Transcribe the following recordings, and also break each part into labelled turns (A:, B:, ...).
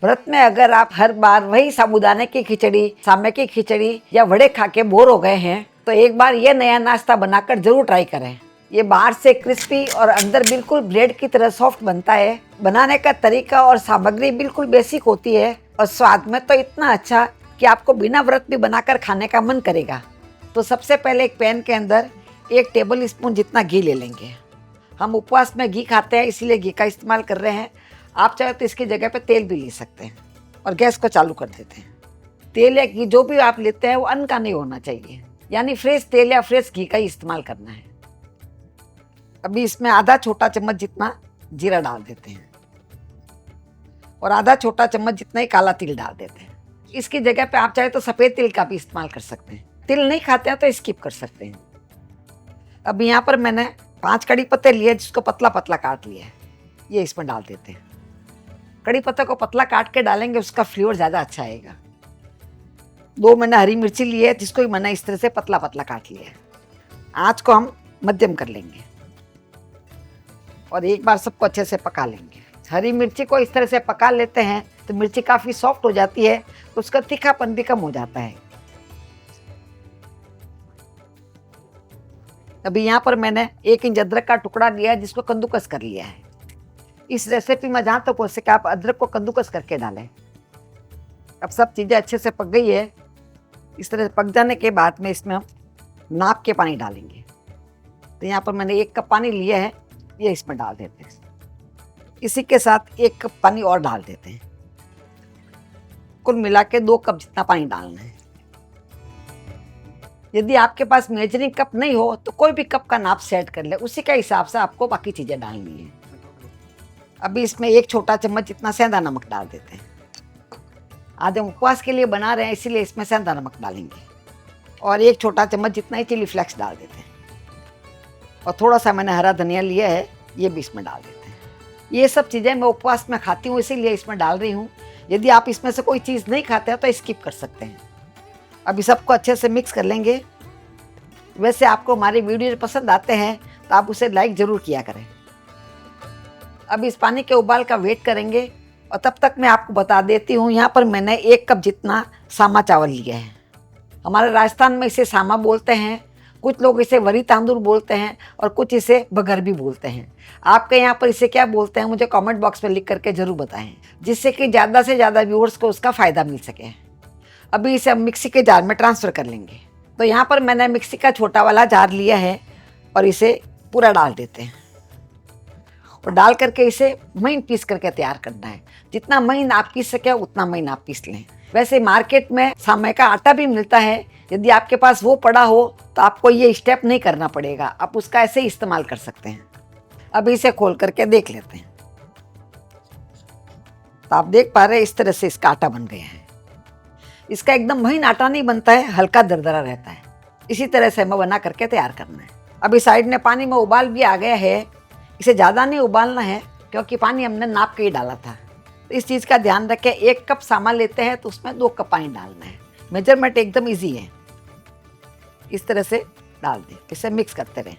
A: व्रत में अगर आप हर बार वही साबूदाने की खिचड़ी, सामे की खिचड़ी या वड़े खा के बोर हो गए हैं तो एक बार ये नया नाश्ता बनाकर जरूर ट्राई करें। ये बाहर से क्रिस्पी और अंदर बिल्कुल ब्रेड की तरह सॉफ्ट बनता है। बनाने का तरीका और सामग्री बिल्कुल बेसिक होती है और स्वाद में तो इतना अच्छा कि आपको बिना व्रत भी बनाकर खाने का मन करेगा। तो सबसे पहले एक पैन के अंदर 1 टेबल स्पून जितना घी ले लेंगे। हम उपवास में घी खाते हैं इसलिए घी का इस्तेमाल कर रहे हैं। आप चाहे तो इसकी जगह पे तेल भी ले सकते हैं और गैस को चालू कर देते हैं। तेल या घी जो भी आप लेते हैं वो अन्न का नहीं होना चाहिए, यानी फ्रेश तेल या फ्रेश घी का ही इस्तेमाल करना है। अभी इसमें आधा छोटा चम्मच जितना जीरा डाल देते हैं और आधा छोटा चम्मच जितना ही काला तिल डाल देते हैं। इसकी जगह पे आप चाहे तो सफ़ेद तिल का भी इस्तेमाल कर सकते हैं। तिल नहीं खाते हैं तो स्किप कर सकते हैं। अभी यहाँ पर मैंने 5 कड़ी पत्ते लिए जिसको पतला पतला काट लिया है, ये इसमें डाल देते हैं। कड़ी पत्ते को पतला काट के डालेंगे, उसका फ्लेवर ज़्यादा अच्छा आएगा। 2 मैंने हरी मिर्ची ली है जिसको मैंने इस तरह से पतला पतला काट लिया है। आँच को हम मध्यम कर लेंगे और एक बार सबको अच्छे से पका लेंगे। हरी मिर्ची को इस तरह से पका लेते हैं तो मिर्ची काफ़ी सॉफ्ट हो जाती है, तो उसका तीखापन भी कम हो जाता है। अभी यहाँ पर मैंने 1 इंच अदरक का टुकड़ा लिया है जिसको कद्दूकस कर लिया है। इस रेसिपी में जहाँ तक हो सके आप अदरक को कद्दूकस करके डालें। अब सब चीज़ें अच्छे से पक गई है। इस तरह से पक जाने के बाद में इसमें हम नाप के पानी डालेंगे। तो यहाँ पर मैंने 1 कप पानी लिया है, ये इसमें डाल देते हैं। इसी के साथ 1 कप पानी और डाल देते हैं। कुल मिला के 2 कप जितना पानी डालना है। यदि आपके पास मेजरिंग कप नहीं हो तो कोई भी कप का नाप सेट कर ले, उसी के हिसाब से आपको बाकी चीज़ें डालनी है। अभी इसमें 1 छोटा चम्मच जितना सेंधा नमक डाल देते हैं। आज हम उपवास के लिए बना रहे हैं इसीलिए इसमें सेंधा नमक डालेंगे। और 1 छोटा चम्मच जितना ही चिली फ्लेक्स डाल देते हैं। और थोड़ा सा मैंने हरा धनिया लिया है, ये भी इसमें डाल देते हैं। ये सब चीज़ें मैं उपवास में खाती हूँ इसीलिए इसमें डाल रही हूँ। यदि आप इसमें से कोई चीज़ नहीं खाते हैं तो स्किप कर सकते हैं। अभी सबको अच्छे से मिक्स कर लेंगे। वैसे आपको हमारे वीडियो पसंद आते हैं तो आप उसे लाइक ज़रूर किया करें। अब इस पानी के उबाल का वेट करेंगे और तब तक मैं आपको बता देती हूँ, यहाँ पर मैंने 1 कप जितना सामा चावल लिया है। हमारे राजस्थान में इसे सामा बोलते हैं, कुछ लोग इसे वरी तांदूर बोलते हैं और कुछ इसे बगर भी बोलते हैं। आपके यहाँ पर इसे क्या बोलते हैं मुझे कमेंट बॉक्स में लिख करके ज़रूर बताएं, जिससे कि ज़्यादा से ज़्यादा व्यूअर्स को उसका फ़ायदा मिल सके। अभी इसे हम मिक्सी के जार में ट्रांसफ़र कर लेंगे। तो यहाँ पर मैंने मिक्सी का छोटा वाला जार लिया है और इसे पूरा डाल देते हैं और डाल करके इसे महीन पीस करके तैयार करना है। जितना महीन आप पीस सके उतना महीन आप पीस लें। वैसे मार्केट में सामे का आटा भी मिलता है, यदि आपके पास वो पड़ा हो तो आपको ये स्टेप नहीं करना पड़ेगा, आप उसका ऐसे ही इस्तेमाल कर सकते हैं। अब इसे खोल करके देख लेते हैं। तो आप देख पा रहे हैं इस तरह से इसका आटा बन गया है। इसका एकदम महीन आटा नहीं बनता है, हल्का दरदरा रहता है। इसी तरह से हमें बना करके तैयार करना है। अभी साइड में पानी में उबाल भी आ गया है। इसे ज़्यादा नहीं उबालना है क्योंकि पानी हमने नाप के ही डाला था। तो इस चीज़ का ध्यान रखें, 1 कप सामान लेते हैं तो उसमें 2 कप पानी डालना है। मेजरमेंट एकदम ईजी है। इस तरह से डाल दें, इसे मिक्स करते रहें,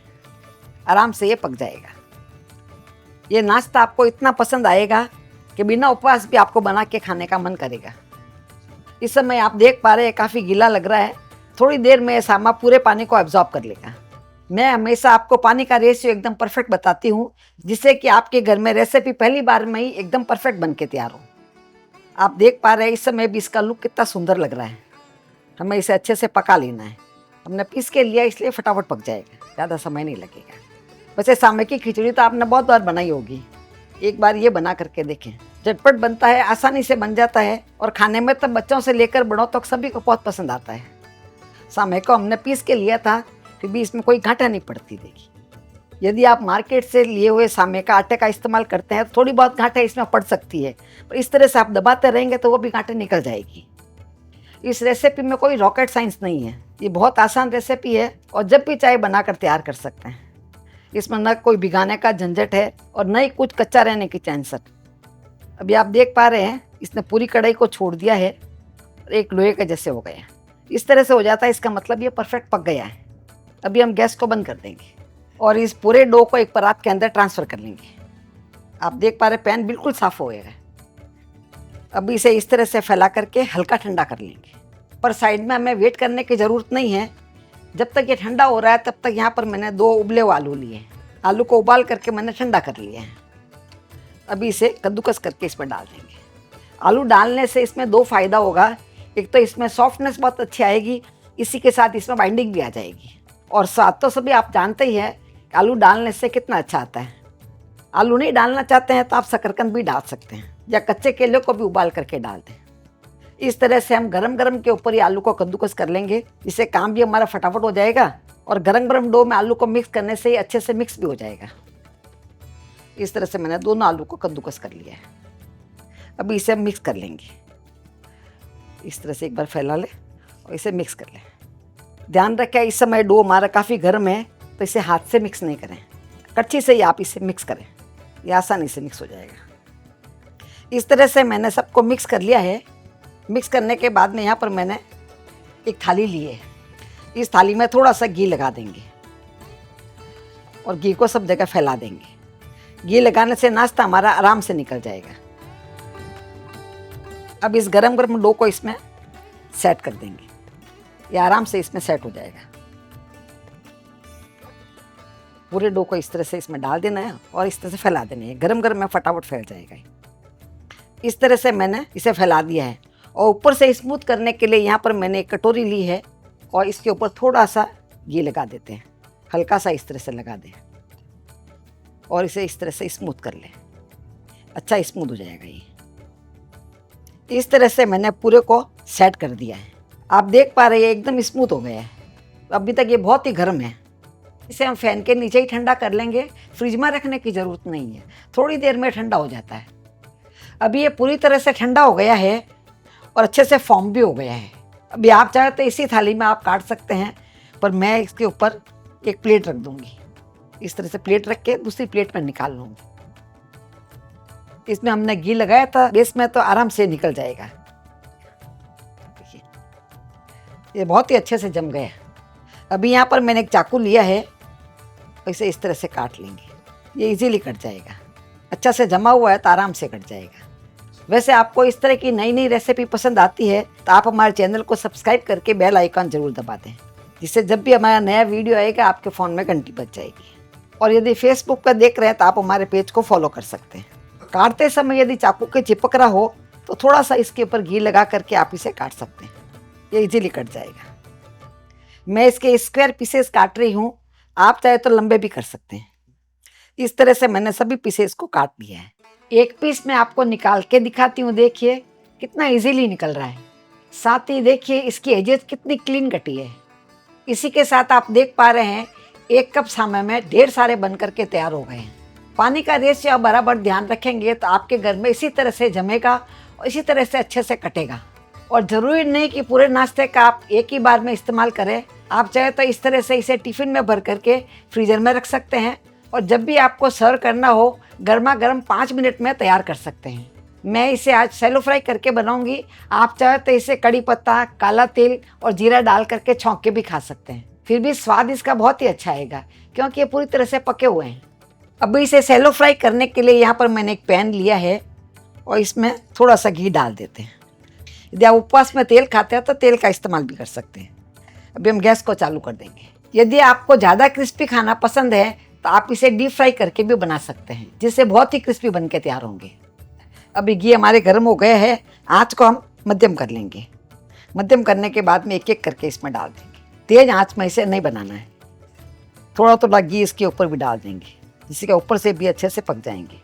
A: आराम से ये पक जाएगा। ये नाश्ता आपको इतना पसंद आएगा कि बिना उपवास भी आपको बना के खाने का मन करेगा। इस समय आप देख पा रहे हैं काफ़ी गीला लग रहा है। थोड़ी देर में ये सामा पूरे पानी को एब्जॉर्ब कर लेगा। मैं हमेशा आपको पानी का रेशियो एकदम परफेक्ट बताती हूँ, जिससे कि आपके घर में रेसिपी पहली बार में ही एकदम परफेक्ट बन के तैयार हो। आप देख पा रहे हैं इस समय भी इसका लुक कितना सुंदर लग रहा है। हमें इसे अच्छे से पका लेना है। हमने पीस के लिया इसलिए फटाफट पक जाएगा, ज़्यादा समय नहीं लगेगा। वैसे सामे की खिचड़ी तो आपने बहुत बार बनाई होगी, एक बार ये बना करके देखें। झटपट बनता है, आसानी से बन जाता है और खाने में तो बच्चों से लेकर बड़ों तक सभी को बहुत पसंद आता है। सामे को हमने पीस के लिया था, फिर भी इसमें कोई घाटा नहीं पड़ती। देखिए, यदि आप मार्केट से लिए हुए सामे का आटे का इस्तेमाल करते हैं तो थोड़ी बहुत घाटा इसमें पड़ सकती है, पर इस तरह से आप दबाते रहेंगे तो वो भी घाटे निकल जाएगी। इस रेसिपी में कोई रॉकेट साइंस नहीं है, ये बहुत आसान रेसिपी है और जब भी चाहे बनाकर तैयार कर सकते हैं। इसमें न कोई भिगाने का झंझट है और न ही कुछ कच्चा रहने की टेंशन। अभी आप देख पा रहे हैं इसने पूरी कढ़ाई को छोड़ दिया है और एक लोहे के जैसे हो गया। इस तरह से हो जाता है, इसका मतलब ये परफेक्ट पक गया है। अभी हम गैस को बंद कर देंगे और इस पूरे डो को एक परात के अंदर ट्रांसफ़र कर लेंगे। आप देख पा रहे हैं पैन बिल्कुल साफ़ हो गया है। अभी इसे इस तरह से फैला करके हल्का ठंडा कर लेंगे। पर साइड में हमें वेट करने की ज़रूरत नहीं है। जब तक ये ठंडा हो रहा है तब तक यहाँ पर मैंने 2 उबले हुए आलू लिए हैं। आलू को उबाल करके मैंने ठंडा कर लिया है। अभी इसे कद्दूकस करके इसमें डाल देंगे। आलू डालने से इसमें 2 फ़ायदा होगा। एक तो इसमें सॉफ्टनेस बहुत अच्छी आएगी, इसी के साथ इसमें बाइंडिंग भी आ जाएगी। और स्वाद तो सभी आप जानते ही हैं आलू डालने से कितना अच्छा आता है। आलू नहीं डालना चाहते हैं तो आप शकरकंद भी डाल सकते हैं या कच्चे केले को भी उबाल करके डाल दें। इस तरह से हम गरम गरम के ऊपर ही आलू को कद्दूकस कर लेंगे। इससे काम भी हमारा फटाफट हो जाएगा और गरम गरम डो में आलू को मिक्स करने से ही अच्छे से मिक्स भी हो जाएगा। इस तरह से मैंने दोनों आलू को कद्दूकस कर लिया है। अभी इसे हम मिक्स कर लेंगे। इस तरह से एक बार फैला लें और इसे मिक्स कर लें। ध्यान रखें इस समय डो हमारा काफ़ी गर्म है तो इसे हाथ से मिक्स नहीं करें, कच्ची से ही आप इसे मिक्स करें, ये आसानी से मिक्स हो जाएगा। इस तरह से मैंने सबको मिक्स कर लिया है। मिक्स करने के बाद में यहाँ पर मैंने एक थाली ली है। इस थाली में थोड़ा सा घी लगा देंगे और घी को सब जगह फैला देंगे। घी लगाने से नाश्ता हमारा आराम से निकल जाएगा। अब इस गरम गरम डो को इसमें सेट कर देंगे, ये आराम से इसमें सेट हो जाएगा। पूरे डो को इस तरह से इसमें डाल देना है और इस तरह से फैला देना है। गरम गरम में फटाफट फैल जाएगा। इस तरह से मैंने इसे फैला दिया है और ऊपर से स्मूथ करने के लिए यहाँ पर मैंने एक कटोरी ली है और इसके ऊपर थोड़ा सा घी लगा देते हैं। हल्का सा इस तरह से लगा दें और इसे इस तरह से स्मूथ कर लें। अच्छा स्मूथ हो जाएगा ये। इस तरह से मैंने पूरे को सेट कर दिया है। आप देख पा रहे हैं एकदम स्मूथ हो गया है। अभी तक ये बहुत ही गर्म है। इसे हम फैन के नीचे ही ठंडा कर लेंगे, फ्रिज में रखने की ज़रूरत नहीं है, थोड़ी देर में ठंडा हो जाता है। अभी ये पूरी तरह से ठंडा हो गया है और अच्छे से फॉर्म भी हो गया है। अभी आप चाहे तो इसी थाली में आप काट सकते हैं, पर मैं इसके ऊपर एक प्लेट रख दूंगी। इस तरह से प्लेट रख के दूसरी प्लेट में निकाल लूँगी। इसमें हमने घी लगाया था बेस में, तो आराम से निकल जाएगा। देखिए ये बहुत ही अच्छे से जम गया। अभी यहाँ पर मैंने एक चाकू लिया है, इसे इस तरह से काट लेंगे, ये इजीली कट जाएगा। अच्छा से जमा हुआ है तो आराम से कट जाएगा। वैसे आपको इस तरह की नई नई रेसिपी पसंद आती है तो आप हमारे चैनल को सब्सक्राइब करके बेल आइकन जरूर दबा दें, जिससे जब भी हमारा नया वीडियो आएगा आपके फ़ोन में घंटी बज जाएगी। और यदि फेसबुक पर देख रहे हैं तो आप हमारे पेज को फॉलो कर सकते हैं। काटते समय यदि चाकू के चिपक रहा हो तो थोड़ा सा इसके ऊपर घी लगा करके आप इसे काट सकते हैं, ये इजीली कट जाएगा। मैं इसके स्क्वायर पीसेस काट रही हूँ, आप चाहे तो लंबे भी कर सकते हैं। इस तरह से मैंने सभी पीसेस को काट लिया है। एक पीस मैं आपको निकाल के दिखाती हूँ, देखिए कितना इजीली निकल रहा है। साथ ही देखिए इसकी एजेस कितनी क्लीन कटी है। इसी के साथ आप देख पा रहे हैं 1 कप समय में ढेर सारे बन करके तैयार हो गए हैं। पानी का रेशियो आप बराबर ध्यान रखेंगे तो आपके घर में इसी तरह से जमेगा और इसी तरह से अच्छे से कटेगा। और ज़रूरी नहीं कि पूरे नाश्ते का आप एक ही बार में इस्तेमाल करें। आप चाहे तो इस तरह से इसे टिफ़िन में भर करके फ्रीज़र में रख सकते हैं और जब भी आपको सर्व करना हो गर्मा गर्म 5 मिनट में तैयार कर सकते हैं। मैं इसे आज शैलो फ्राई करके बनाऊंगी। आप चाहे तो इसे कड़ी पत्ता, काला तिल और जीरा डाल करके छौंक के भी खा सकते हैं, फिर भी स्वाद इसका बहुत ही अच्छा आएगा क्योंकि ये पूरी तरह से पके हुए हैं। अभी इसे शैलो फ्राई करने के लिए यहाँ पर मैंने एक पैन लिया है और इसमें थोड़ा सा घी डाल देते हैं। यदि आप उपवास में तेल खाते हैं तो तेल का इस्तेमाल भी कर सकते हैं। अभी हम गैस को चालू कर देंगे। यदि आपको ज़्यादा क्रिस्पी खाना पसंद है तो आप इसे डीप फ्राई करके भी बना सकते हैं, जिससे बहुत ही क्रिस्पी बन के तैयार होंगे। अभी घी हमारे गर्म हो गए हैं, आँच को हम मध्यम कर लेंगे। मध्यम करने के बाद में एक एक करके इसमें डाल देंगे। तेज आँच में इसे नहीं बनाना है, थोड़ा थोड़ा घी इसके ऊपर भी डाल देंगे, जिससे कि ऊपर से भी अच्छे से पक जाएंगे।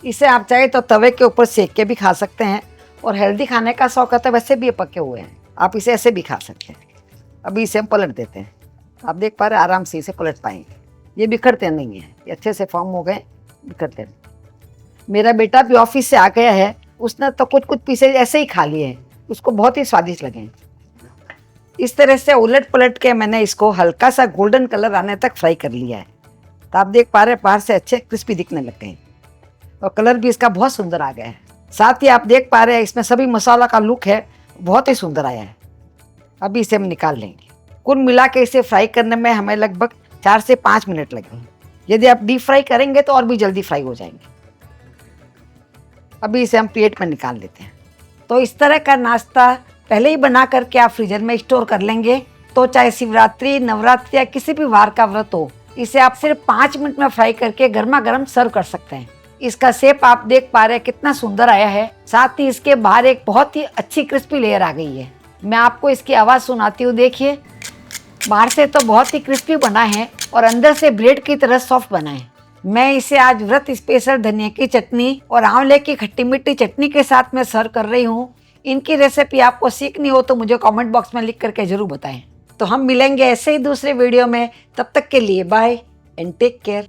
A: इसे आप चाहे तो तवे के ऊपर सेक के भी खा सकते हैं और हेल्दी खाने का शौक है तो वैसे भी ये पके हुए हैं, आप इसे ऐसे भी खा सकते हैं। अभी इसे हम पलट देते हैं। आप देख पा रहे हैं आराम से इसे पलट पाएंगे, ये बिखरते नहीं हैं, ये अच्छे से फॉर्म हो गए, बिखरते नहीं। मेरा बेटा भी ऑफिस से आ गया है, उसने तो कुछ कुछ पीसेज ऐसे ही खा लिए हैं, उसको बहुत ही स्वादिष्ट लगे। इस तरह से उलट पलट के मैंने इसको हल्का सा गोल्डन कलर आने तक फ्राई कर लिया है। तो आप देख पा रहे हैं बाहर से अच्छे क्रिस्पी दिखने लग गए और कलर भी इसका बहुत सुंदर आ गया है। साथ ही आप देख पा रहे हैं इसमें सभी मसाला का लुक है बहुत ही सुंदर आया है। अभी इसे हम निकाल लेंगे। कुल मिला के इसे फ्राई करने में हमें लगभग 4 से 5 मिनट लगेंगे। यदि आप डीप फ्राई करेंगे तो और भी जल्दी फ्राई हो जाएंगे। अभी इसे हम प्लेट में निकाल लेते हैं। तो इस तरह का नाश्ता पहले ही बना करके आप फ्रीजर में स्टोर कर लेंगे, तो चाहे शिवरात्रि, नवरात्रि या किसी भी वार का व्रत हो, इसे आप सिर्फ 5 मिनट में फ्राई करके गर्मा गर्म सर्व कर सकते हैं। इसका शेप आप देख पा रहे हैं कितना सुंदर आया है, साथ ही इसके बाहर एक बहुत ही अच्छी क्रिस्पी लेयर आ गई है। मैं आपको इसकी आवाज़ सुनाती हूँ, देखिए। बाहर से तो बहुत ही क्रिस्पी बना है और अंदर से ब्रेड की तरह सॉफ्ट बना है। मैं इसे आज व्रत स्पेशल धनिया की चटनी और आंवले की खट्टी मीठी चटनी के साथ में सर्व कर रही हूँ। इनकी रेसिपी आपको सीखनी हो तो मुझे कमेंट बॉक्स में लिख करके जरूर बताएं। तो हम मिलेंगे ऐसे ही दूसरे वीडियो में, तब तक के लिए बाय एंड टेक केयर।